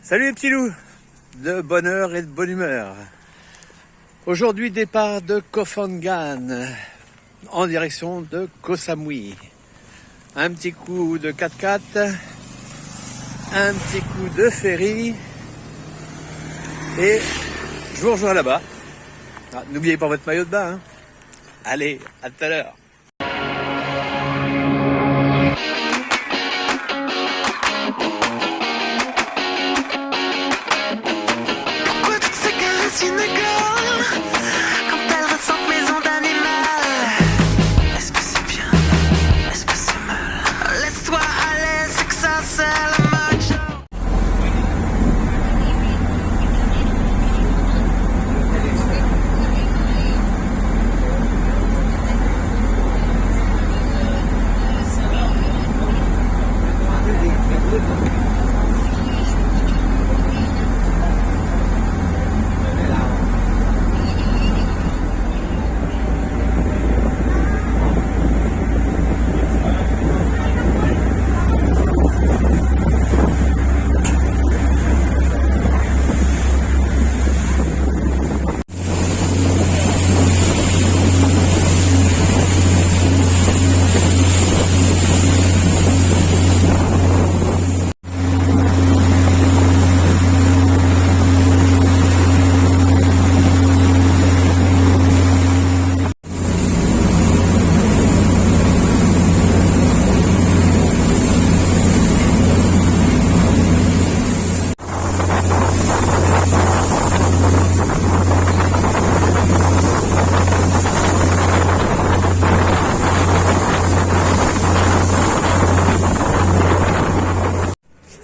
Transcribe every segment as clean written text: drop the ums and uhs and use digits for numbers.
Salut les petits loups, de bonne heure et de bonne humeur. Aujourd'hui départ de Koh Phangan en direction de Koh Samui. Un petit coup de 4x4, un petit coup de ferry et je vous rejoins là-bas. Ah, n'oubliez pas votre maillot de bain. Hein. Allez, à tout à l'heure. Une gueule quand elle ressent mes ondes animales. Est-ce que c'est bien? Est-ce que c'est mal? Laisse-toi aller, c'est que ça c'est le macho.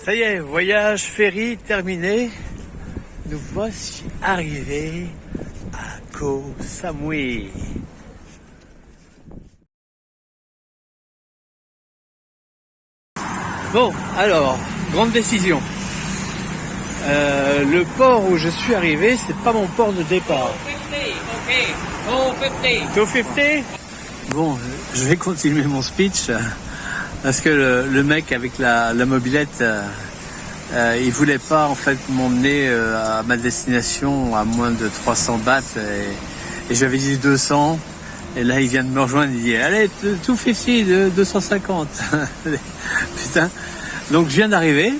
Ça y est, voyage ferry terminé. Nous voici arrivés à Koh Samui. Bon, alors, grande décision. Le port où je suis arrivé, c'est pas mon port de départ. 250. Bon, je vais continuer mon speech parce que le mec avec la mobilette, il voulait pas en fait m'emmener à ma destination à moins de 300 bahts et j'avais dit 200 et là il vient de me rejoindre, il dit allez 250 de 250. Putain. Donc je viens d'arriver.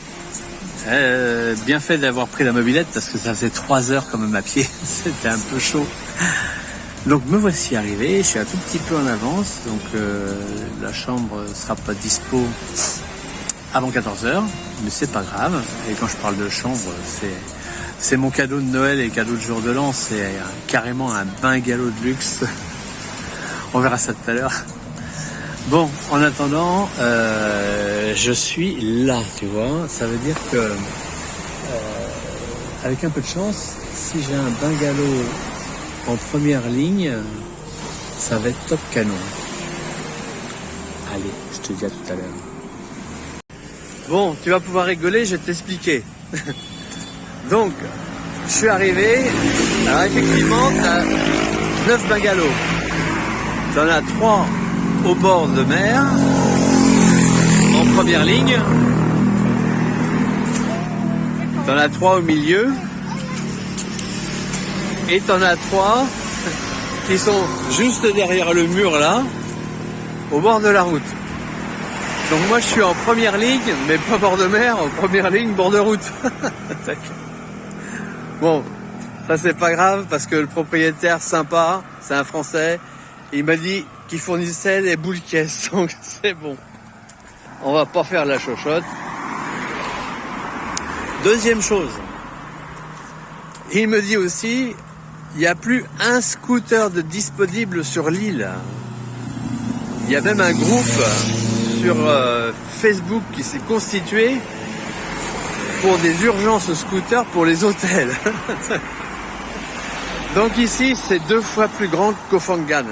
Bien fait d'avoir pris la mobilette parce que ça faisait 3 heures quand même à pied, c'était un peu chaud. Donc me voici arrivé, je suis un tout petit peu en avance, donc la chambre sera pas dispo avant 14h, mais c'est pas grave. Et quand je parle de chambre, c'est mon cadeau de Noël et cadeau de jour de l'an, c'est carrément un bungalow de luxe. On verra ça tout à l'heure. Bon, en attendant, je suis là, tu vois. Ça veut dire que, avec un peu de chance, si j'ai un bungalow en première ligne, ça va être top canon. Allez, je te dis à tout à l'heure. Bon, tu vas pouvoir rigoler, je vais t'expliquer. Donc, je suis arrivé. Alors effectivement, tu as 9 bungalows. Tu en as 3 au bord de mer, en première ligne. Tu en as 3 au milieu. Et tu en as 3 qui sont juste derrière le mur là, au bord de la route. Donc moi je suis en première ligne, mais pas bord de mer, en première ligne, bord de route. Bon, ça c'est pas grave parce que le propriétaire sympa, c'est un Français, il m'a dit qu'il fournissait les boules caisses, donc c'est bon. On va pas faire la chochotte. Deuxième chose, il me dit aussi, il n'y a plus un scooter de disponible sur l'île. Il y a même un groupe sur Facebook qui s'est constitué pour des urgences scooters pour les hôtels. Donc ici, c'est 2 fois plus grand que Koh Phangan.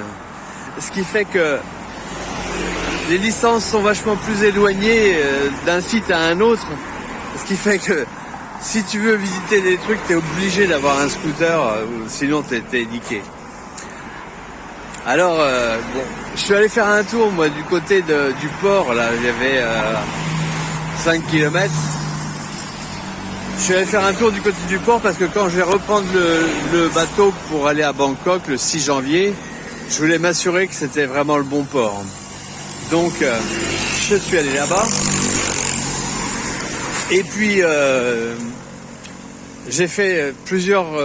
Ce qui fait que les distances sont vachement plus éloignées d'un site à un autre. Ce qui fait que si tu veux visiter des trucs, tu es obligé d'avoir un scooter, sinon t'es niqué. Alors, bon, je suis allé faire un tour, moi, du côté du port, là, il y avait 5 km. Je Je suis allé faire un tour du côté du port parce que quand je vais reprendre le bateau pour aller à Bangkok le 6 janvier, je voulais m'assurer que c'était vraiment le bon port. Donc, je suis allé là-bas. Et puis, j'ai fait plusieurs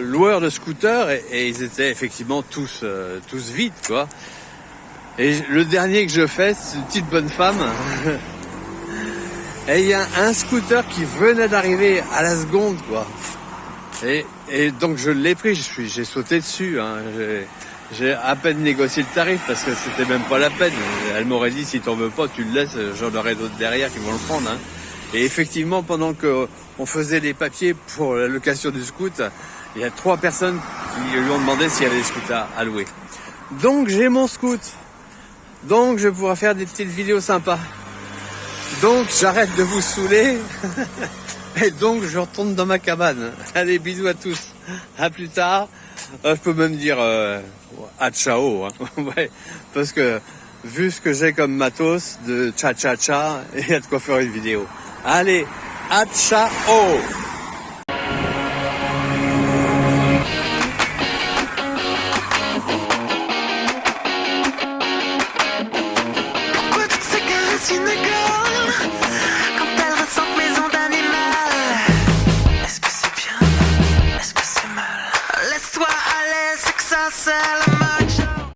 loueurs de scooters et ils étaient effectivement tous vides, quoi. Et le dernier que je fais, c'est une petite bonne femme. Et il y a un scooter qui venait d'arriver à la seconde, quoi. Et donc je l'ai pris, j'ai sauté dessus. Hein. J'ai à peine négocié le tarif parce que c'était même pas la peine. Elle m'aurait dit si t'en veux pas, tu le laisses, j'en aurai d'autres derrière qui vont le prendre. Hein. Et effectivement, pendant qu'on faisait les papiers pour la location du scoot, il y a 3 personnes qui lui ont demandé s'il y avait des scooters à louer. Donc j'ai mon scoot. Donc je vais pouvoir faire des petites vidéos sympas. Donc j'arrête de vous saouler et donc je retourne dans ma cabane. Allez, bisous à tous. À plus tard. Je peux même dire à ciao. Hein. Ouais, parce que vu ce que j'ai comme matos de cha-cha-cha, il y a de quoi faire une vidéo. Allez, à ciao.